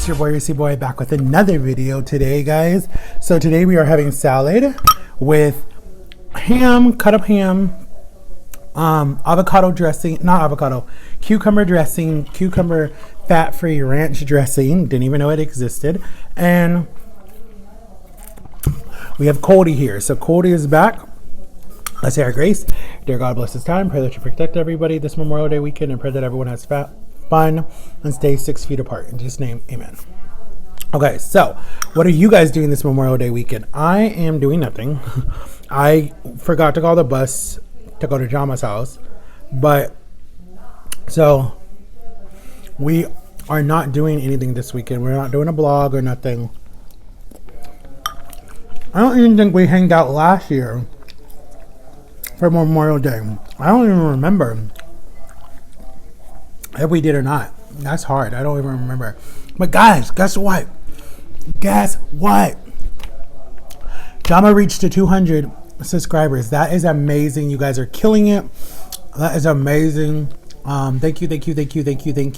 It's your boy, Reese Boy, back with another video today, guys. So today we are having salad with ham, cut up ham, avocado dressing, not avocado, cucumber dressing, cucumber fat-free ranch dressing. Didn't even know it existed. And we have Cody here. So Cody is back. Let's say our grace. Dear God, bless this time. Pray that you protect everybody this Memorial Day weekend, and pray that everyone has fun and stay 6 feet apart. In Jesus' name, amen. Okay, so what are you guys doing this Memorial Day weekend? I am doing nothing. I forgot to call the bus to go to Jama's house, but so we are not doing anything this weekend. We're not doing a vlog or nothing. I don't even think we hanged out last year for Memorial Day. I don't even remember if we did or not. That's hard. I don't even remember. But guys, guess what? Guess what? Jama reached to 200 subscribers. That is amazing. You guys are killing it. That is amazing. Thank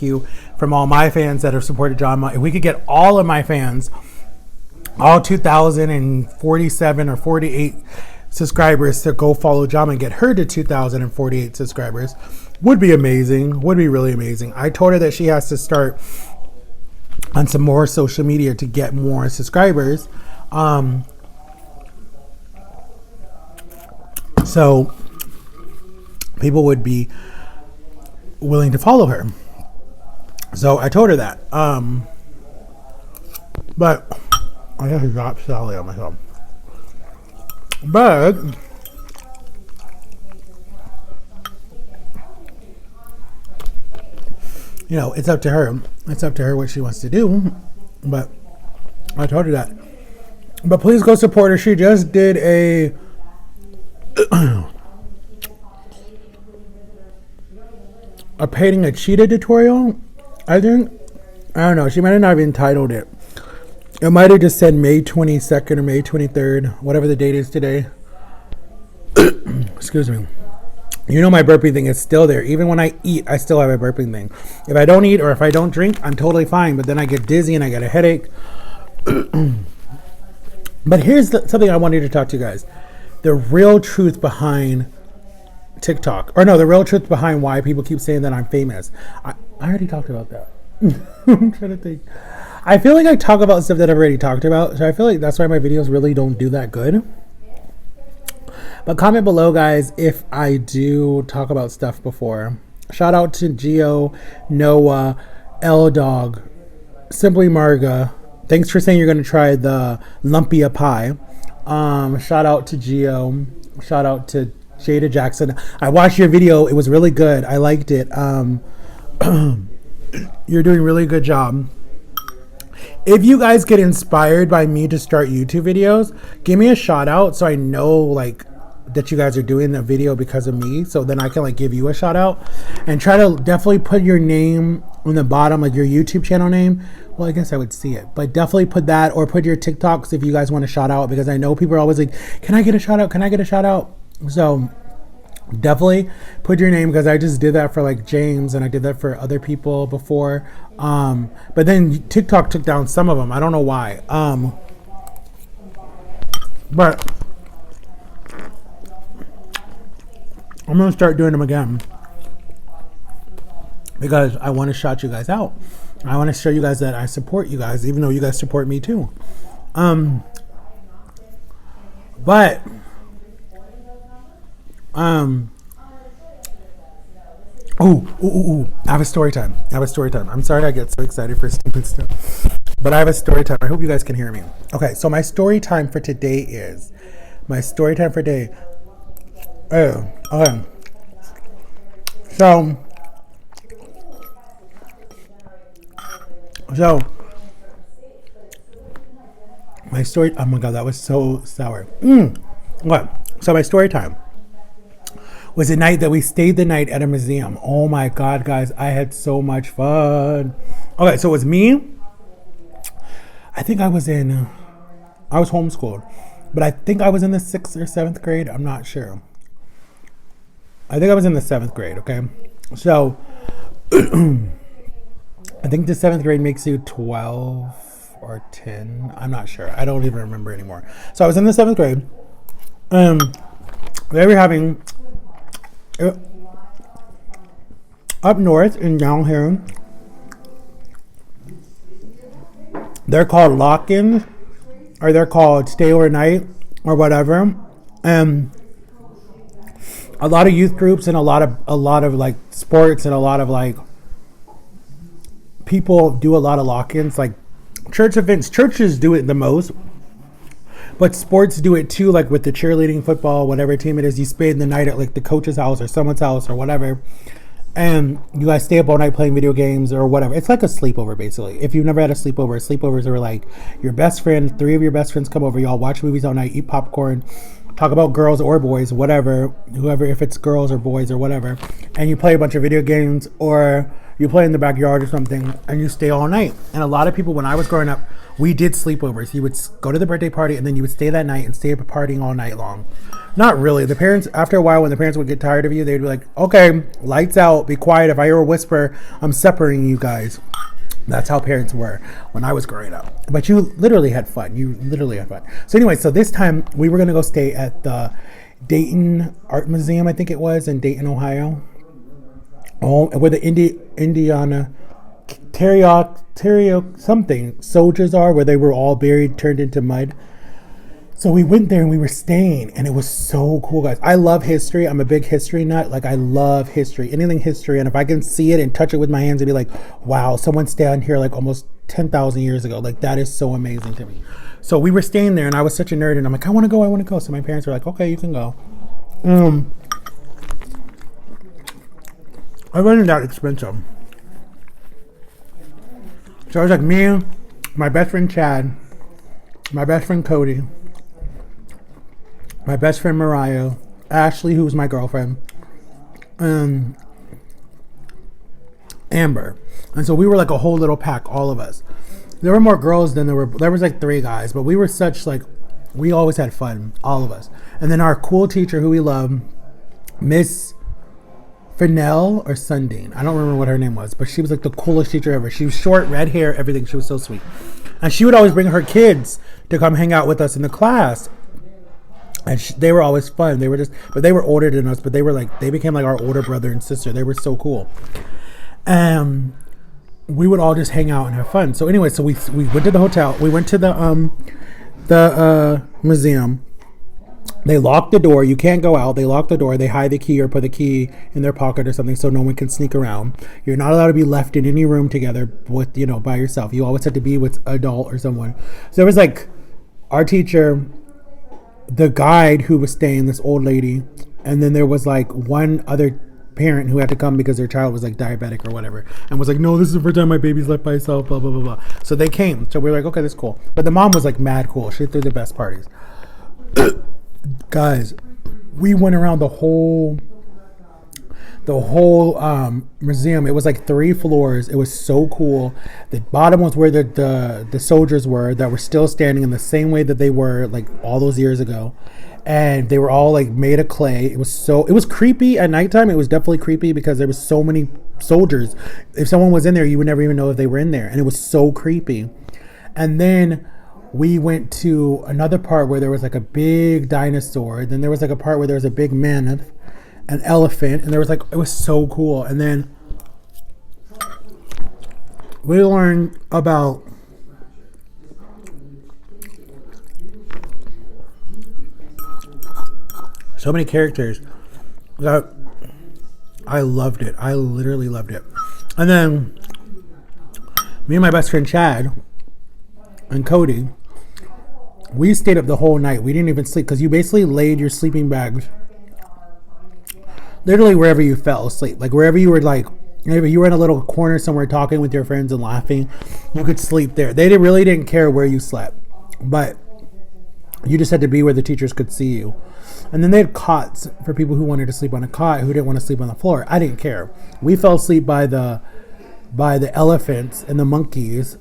you from all my fans that have supported Jama. If we could get all of my fans, all 2,047 or 48 subscribers, to go follow Jama and get her to 2,048 subscribers, would be amazing. Would be really amazing. I told her that she has to start on some more social media to get more subscribers. So people would be willing to follow her. So I told her that. But I just dropped Sally on myself. But you know, it's up to her. It's up to her what she wants to do. But I told her that. But please go support her. She just did a painting a cheetah tutorial, I think. I don't know. She might have not even titled it. It might have just said May 22nd or May 23rd, whatever the date is today. Excuse me. You know, my burping thing is still there. Even when I eat, I still have a burping thing. If I don't eat or if I don't drink, I'm totally fine. But then I get dizzy and I get a headache. But here's something I wanted to talk to you guys. The real truth behind TikTok. Or no, the real truth behind why people keep saying that I'm famous. I already talked about that. I'm trying to think. I feel like I talk about stuff that I've already talked about. So I feel like that's why my videos really don't do that good. But comment below, guys, if I do talk about stuff before. Shout out to Geo, Noah, L-Dog, Simply Marga. Thanks for saying you're going to try the lumpia pie. Shout out to Geo. Shout out to Jada Jackson. I watched your video. It was really good. I liked it. You're doing a really good job. If you guys get inspired by me to start YouTube videos, give me a shout out so I know like that you guys are doing a video because of me, so then I can like give you a shout out. And try to definitely put your name on the bottom, like your YouTube channel name. Well, I guess I would see it, but definitely put that, or put your TikToks if you guys want a shout out, because I know people are always like, can I get a shout out? Can I get a shout out? So definitely put your name, because I just did that for like James and I did that for other people before. But then TikTok took down some of them. I don't know why. But I'm going to start doing them again, because I want to shout you guys out. I want to show you guys that I support you guys, even though you guys support me too. But I have a story time. I'm sorry I get so excited for stupid stuff, but I have a story time. I hope you guys can hear me. Okay, so my story time for today is oh, okay. So my story. Oh my God, that was so sour. Okay, so my story time was the night that we stayed the night at a museum. Oh my God, guys, I had so much fun. Okay, so it was me. I think I was homeschooled, but I think I was in the 6th or 7th grade. I'm not sure. I think I was in the 7th grade, okay? So I think the seventh grade makes you 12 or 10. I'm not sure. I don't even remember anymore. So I was in the seventh grade. They were having up north and down here. They're called lock-ins, or they're called stay overnight, or whatever. A lot of youth groups and a lot of like sports and a lot of like people do a lot of lock-ins, like church events. Churches do it the most, but sports do it too, like with the cheerleading, football, whatever team it is. You spend the night at like the coach's house or someone's house or whatever, and you guys stay up all night playing video games or whatever. It's like a sleepover, basically. If you've never had a sleepover, sleepovers are like your best friend, 3 of your best friends come over, y'all watch movies all night, eat popcorn, talk about girls or boys, whatever, whoever, if it's girls or boys or whatever, and you play a bunch of video games or you play in the backyard or something, and you stay all night. And a lot of people, when I was growing up, we did sleepovers. You would go to the birthday party, and then you would stay that night and stay up partying all night long. Not really. The parents, after a while, when the parents would get tired of you, they'd be like, okay, lights out, be quiet. If I hear a whisper, I'm separating you guys. That's how parents were when I was growing up. But you literally had fun. So anyway, so this time we were going to go stay at the Dayton Art Museum, I think it was, in Dayton, Ohio. Oh, where the Indiana Terrio something soldiers are, where they were all buried, turned into mud. So we went there and we were staying, and it was so cool, guys. I love history. I'm a big history nut. Like, I love history, anything history. And if I can see it and touch it with my hands and be like, wow, someone stayed here like almost 10,000 years ago. Like, that is so amazing to me. So we were staying there, and I was such a nerd, and I'm like, I want to go. So my parents were like, okay, you can go. It wasn't that expensive. So it was like me, my best friend Chad, my best friend Cody, my best friend Mariah, Ashley, who was my girlfriend, Amber. And so we were like a whole little pack, all of us. There were more girls than there was like 3 guys, but we were such like, we always had fun, all of us. And then our cool teacher who we love, Miss Fennell or Sundin, I don't remember what her name was, but she was like the coolest teacher ever. She was short, red hair, everything. She was so sweet. And she would always bring her kids to come hang out with us in the class. And they were always fun. They were older than us, but they became like our older brother and sister. They were so cool. And we would all just hang out and have fun. So anyway, so we went to the hotel. We went to the museum. They locked the door. You can't go out. They lock the door. They hide the key or put the key in their pocket or something so no one can sneak around. You're not allowed to be left in any room together with, by yourself. You always have to be with an adult or someone. So there was like our teacher, the guide who was staying, this old lady, and then there was like one other parent who had to come because their child was like diabetic or whatever, and was like, no, this is the first time my baby's left by herself, blah blah blah blah. So they came. So we were like, okay, that's cool. But the mom was like mad cool. She threw the best parties. Guys, we went around the whole museum. It was like 3 floors. It was so cool. The bottom was where the soldiers were that were still standing in the same way that they were like all those years ago, and they were all like made of clay. It was creepy at nighttime. It was definitely creepy because there was so many soldiers. If someone was in there, you would never even know if they were in there, and it was so creepy. And then we went to another part where there was like a big dinosaur. Then there was like a part where there was a big mammoth, an elephant, and there was like, it was so cool. And then we learned about so many characters that I loved it. I literally loved it. And then me and my best friend Chad and Cody, we stayed up the whole night. We didn't even sleep because you basically laid your sleeping bags literally wherever you fell asleep. Like wherever you were, like if you were in a little corner somewhere talking with your friends and laughing, you could sleep there. They really didn't care where you slept, but you just had to be where the teachers could see you. And then they had cots for people who wanted to sleep on a cot, who didn't want to sleep on the floor. I didn't care. We fell asleep by the elephants and the monkeys.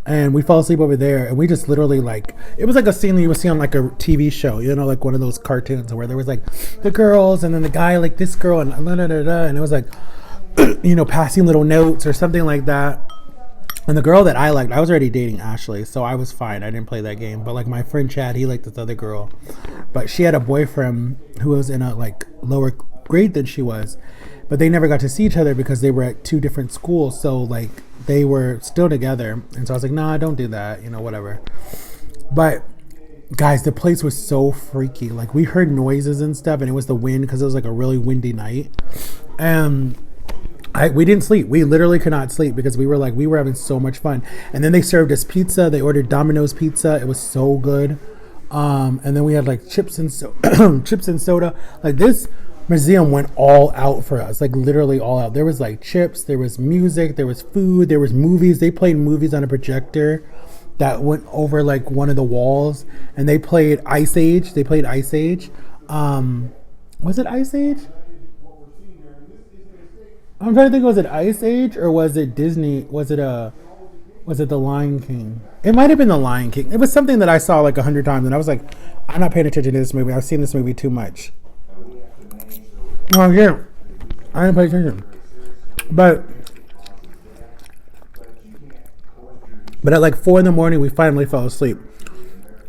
And we fell asleep over there, and we just literally like, it was like a scene that you would see on like a TV show, like one of those cartoons where there was like the girls and then the guy like this girl and and it was like, passing little notes or something like that. And the girl that I liked, I was already dating Ashley, so I was fine. I didn't play that game. But like my friend Chad, he liked this other girl, but she had a boyfriend who was in a like lower grade than she was, but they never got to see each other because they were at two different schools. So like they were still together, and so I was like, nah, don't do that, whatever. But guys, the place was so freaky. Like we heard noises and stuff, and it was the wind because it was like a really windy night, and we didn't sleep. We literally could not sleep because we were having so much fun. And then they served us pizza. They ordered Domino's pizza. It was so good. And then we had like chips and chips and soda. Like this museum went all out for us, like literally all out. There was like chips, there was music, there was food, there was movies. They played movies on a projector that went over like one of the walls, and they played Ice Age. Was it Ice Age? I'm trying to think, was it Ice Age or was it Disney? Was it The Lion King? It might have been The Lion King. It was something that I saw like 100 times, and I was like, I'm not paying attention to this movie. I've seen this movie too much. Oh yeah, I didn't pay attention. But at like 4 a.m, we finally fell asleep,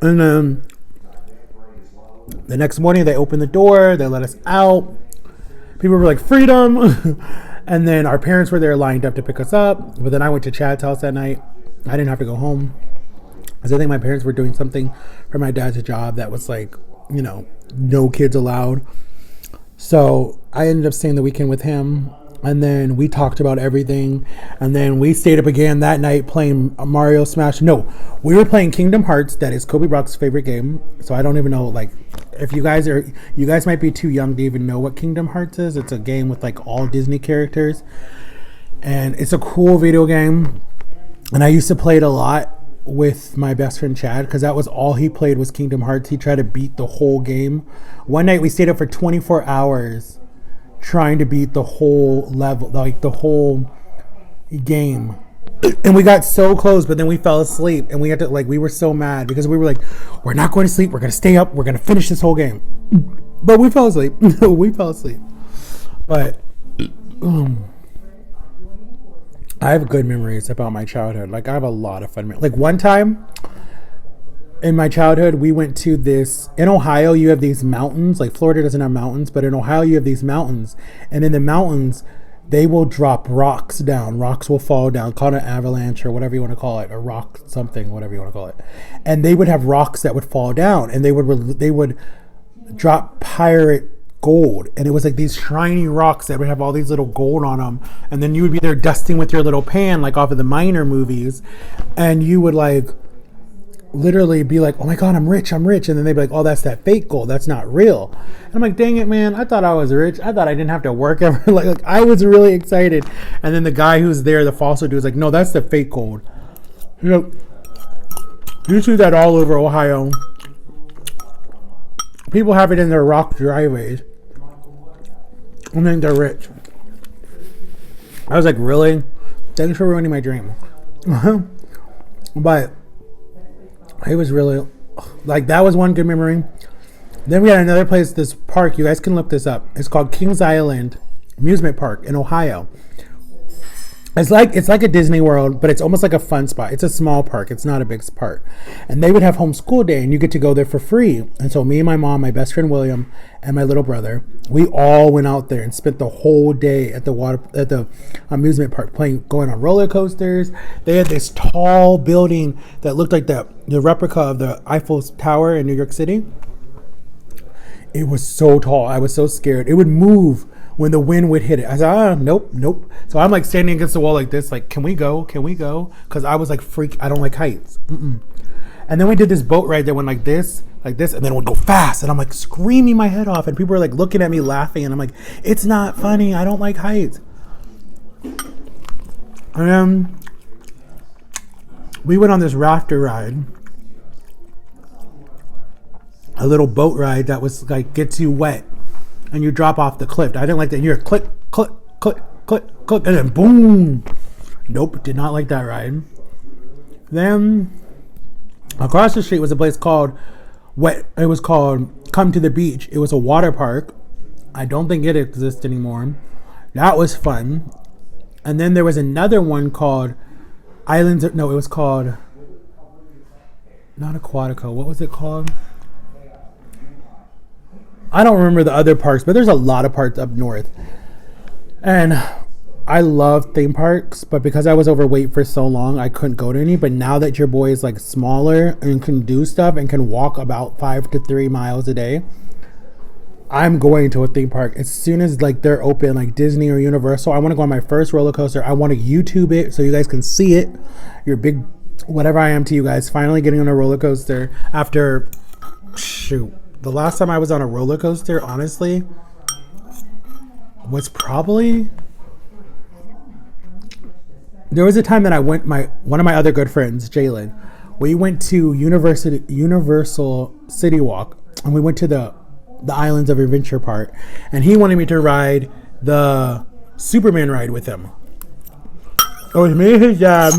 and then the next morning they opened the door. They let us out. People were like, freedom. And then our parents were there lined up to pick us up. But then I went to Chad's house that night. I didn't have to go home because I think my parents were doing something for my dad's job that was like, no kids allowed. So I ended up staying the weekend with him. And then we talked about everything. And then we stayed up again that night playing Mario Smash. No, we were playing Kingdom Hearts. That is Kobe Brock's favorite game. So I don't even know, like, if you guys might be too young to even know what Kingdom Hearts is. It's a game with like all Disney characters. And it's a cool video game. And I used to play it a lot with my best friend Chad because that was all he played was Kingdom Hearts. He tried to beat the whole game. One night we stayed up for 24 hours trying to beat the whole level, like the whole game. And we got so close, but then we fell asleep, and we had to, like, we were so mad because we were like, we're not going to sleep, we're going to stay up, we're going to finish this whole game. But we fell asleep. But I have good memories about my childhood. Like I have a lot of fun. Like one time in my childhood, we went to this, in Ohio, you have these mountains. Like Florida doesn't have mountains, but in Ohio, you have these mountains. And in the mountains, they will drop rocks down. Rocks will fall down, called an avalanche or whatever you want to call it, a rock something, whatever you want to call it. And they would have rocks that would fall down, and they would drop pirate gold. And it was like these shiny rocks that would have all these little gold on them. And then you would be there dusting with your little pan, like off of the Miner movies. And you would like literally be like, oh my God, I'm rich. And then they'd be like, oh, that's that fake gold. That's not real. And I'm like, dang it, man. I thought I was rich. I thought I didn't have to work ever. like I was really excited. And then the guy who's there, the fossil dude, was like, no, that's the fake gold. You see that all over Ohio. People have it in their rock driveways. And then they're rich. I was like, really? Thanks for ruining my dream. But it was really, like, that was one good memory. Then we had another place, this park. You guys can look this up. It's called Kings Island Amusement Park in Ohio. It's like a Disney World, but it's almost like a fun spot. It's a small park. It's not a big park. And they would have homeschool day, and you get to go there for free. And so me and my mom, my best friend William, and my little brother, we all went out there and spent the whole day at the amusement park going on roller coasters. They had this tall building that looked like the replica of the Eiffel Tower in New York City. It was so tall. I was so scared. It would move when the wind would hit it. I said, nope. So I'm like standing against the wall like this, like, can we go? Because I was like, I don't like heights. And then we did this boat ride that went like this, and then it would go fast. And I'm like screaming my head off. And people were like looking at me laughing. And I'm like, it's not funny. I don't like heights. And then we went on this rafter ride. A little boat ride that was like, gets you wet. And you drop off the cliff. I didn't like that. You hear click, click, click, click, click, and then boom. Nope, did not like that ride. Then across the street was a place called It was called Come to the Beach. It was a water park. I don't think it exists anymore. That was fun. And then there was another one called Islands. No, it was called not Aquatico. What was it called? I don't remember the other parks, but there's a lot of parks up north. And I love theme parks, but because I was overweight for so long, I couldn't go to any. But now that your boy is like smaller and can do stuff and can walk about 5 to 3 miles a day, I'm going to a theme park as soon as like they're open, like Disney or Universal. I want to go on my first roller coaster. I want to YouTube it so you guys can see it. You're big, whatever I am to you guys. Finally getting on a roller coaster after, shoot, the last time I was on a roller coaster, honestly, was probably. There was a time that I went. One of my other good friends, Jalen, we went to Universal City Walk, and we went to the Islands of Adventure part, and he wanted me to ride the Superman ride with him. It was me, his dad,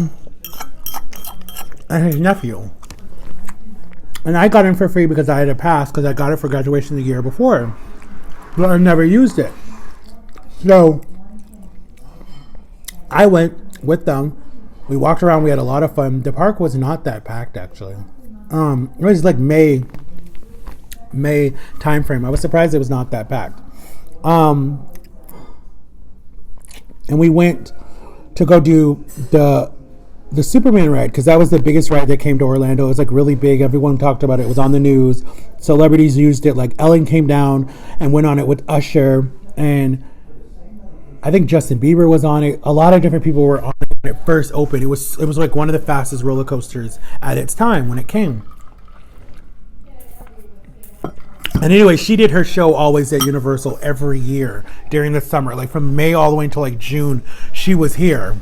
and his nephew, and I got in for free because I had a pass because I got it for graduation the year before, but I never used it. So I went with them. We walked around. We had a lot of fun. The park was not that packed actually. It was like May time frame. I was surprised it was not that packed. And we went to go do the Superman ride because that was the biggest ride that came to Orlando. It was like really big. Everyone talked about it. It was on the news. Celebrities used it. Like Ellen came down and went on it with Usher, and I think Justin Bieber was on it. A lot of different people were on it when it first opened. It was like one of the fastest roller coasters at its time when it came. And anyway, she did her show always at Universal every year during the summer. Like from May all the way until like June, she was here.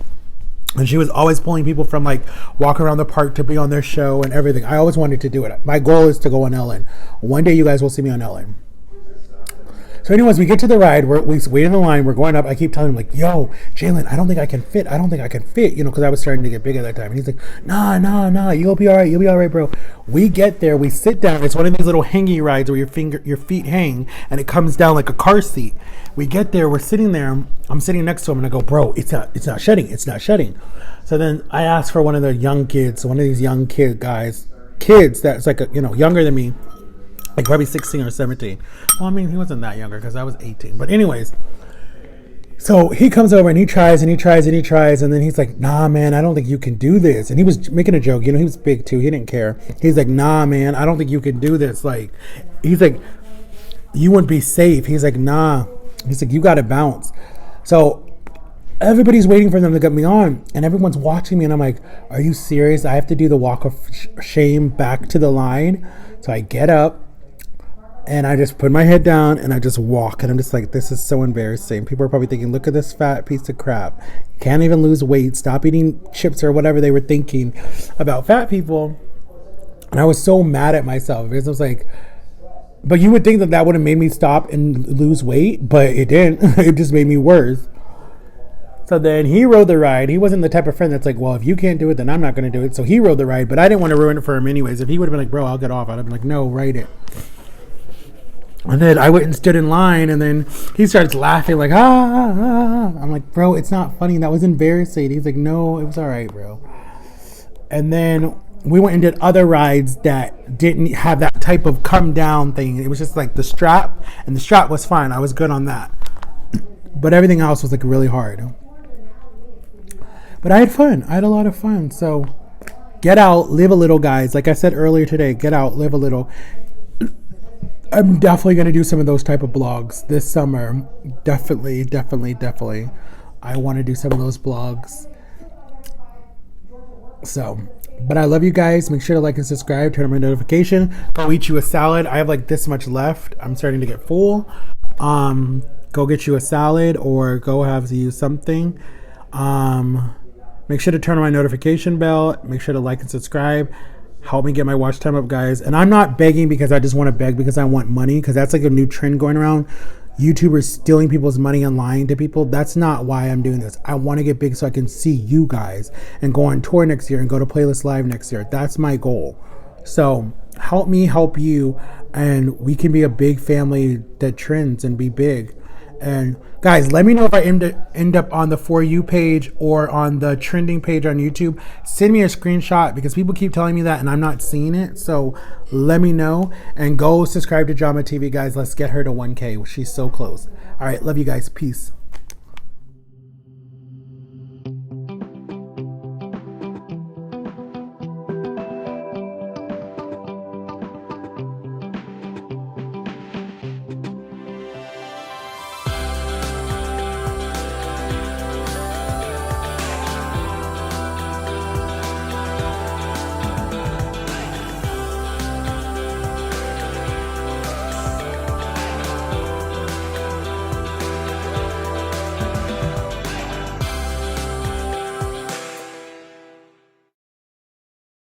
And she was always pulling people from like walk around the park to be on their show and everything. I always wanted to do it. My goal is to go on Ellen. One day you guys will see me on Ellen. So anyways, we get to the ride. We wait in the line. We're going up. I keep telling him, like, yo, Jalen, I don't think I can fit. You know, because I was starting to get big at that time. And he's like, nah. You'll be all right. You'll be all right, bro. We get there. We sit down. It's one of these little hangy rides where your feet hang, and it comes down like a car seat. We get there. We're sitting there. I'm sitting next to him, and I go, bro, it's not shutting. It's not shutting. So then I asked for one of the young kids, one of these young kids that's like, younger than me. Like probably 16 or 17. Well, I mean, he wasn't that younger because I was 18. But anyways, so he comes over and he tries. And then he's like, nah, man, I don't think you can do this. And he was making a joke. He was big too. He didn't care. He's like, nah, man, I don't think you can do this. Like, he's like, you wouldn't be safe. He's like, nah. He's like, you got to bounce. So everybody's waiting for them to get me on. And everyone's watching me. And I'm like, are you serious? I have to do the walk of shame back to the line. So I get up. And I just put my head down and I just walk. And I'm just like, this is so embarrassing. People are probably thinking, look at this fat piece of crap. Can't even lose weight. Stop eating chips or whatever they were thinking about fat people. And I was so mad at myself because I was like, but you would think that would have made me stop and lose weight. But it didn't. It just made me worse. So then he rode the ride. He wasn't the type of friend that's like, well, if you can't do it, then I'm not going to do it. So he rode the ride. But I didn't want to ruin it for him anyways. If he would have been like, bro, I'll get off, I'd have been like, no, ride it. And then I went and stood in line, and then he starts laughing like, ah. I'm like, bro, it's not funny. That was embarrassing. He's like, no, it was all right, bro. And then we went and did other rides that didn't have that type of come down thing. It was just like the strap, and the strap was fine. I was good on that. But everything else was like really hard. But I had fun. I had a lot of fun. So get out, live a little, guys. Like I said earlier today, get out, live a little. I'm definitely going to do some of those type of blogs this summer. Definitely. I want to do some of those blogs. So, but I love you guys. Make sure to like and subscribe. Turn on my notification. Go eat you a salad. I have like this much left. I'm starting to get full. Go get you a salad or go have you something. Make sure to turn on my notification bell. Make sure to like and subscribe. Help me get my watch time up, guys. And I'm not begging because I just want to beg because I want money, because that's like a new trend going around. YouTubers stealing people's money and lying to people. That's not why I'm doing this. I want to get big so I can see you guys and go on tour next year and go to Playlist Live next year. That's my goal. So help me help you, and we can be a big family that trends and be big. And guys, let me know if I end up on the For You page or on the trending page on YouTube. Send me a screenshot because people keep telling me that and I'm not seeing it. So let me know and go subscribe to Drama TV, guys. Let's get her to 1K. She's so close. All right. Love you guys. Peace.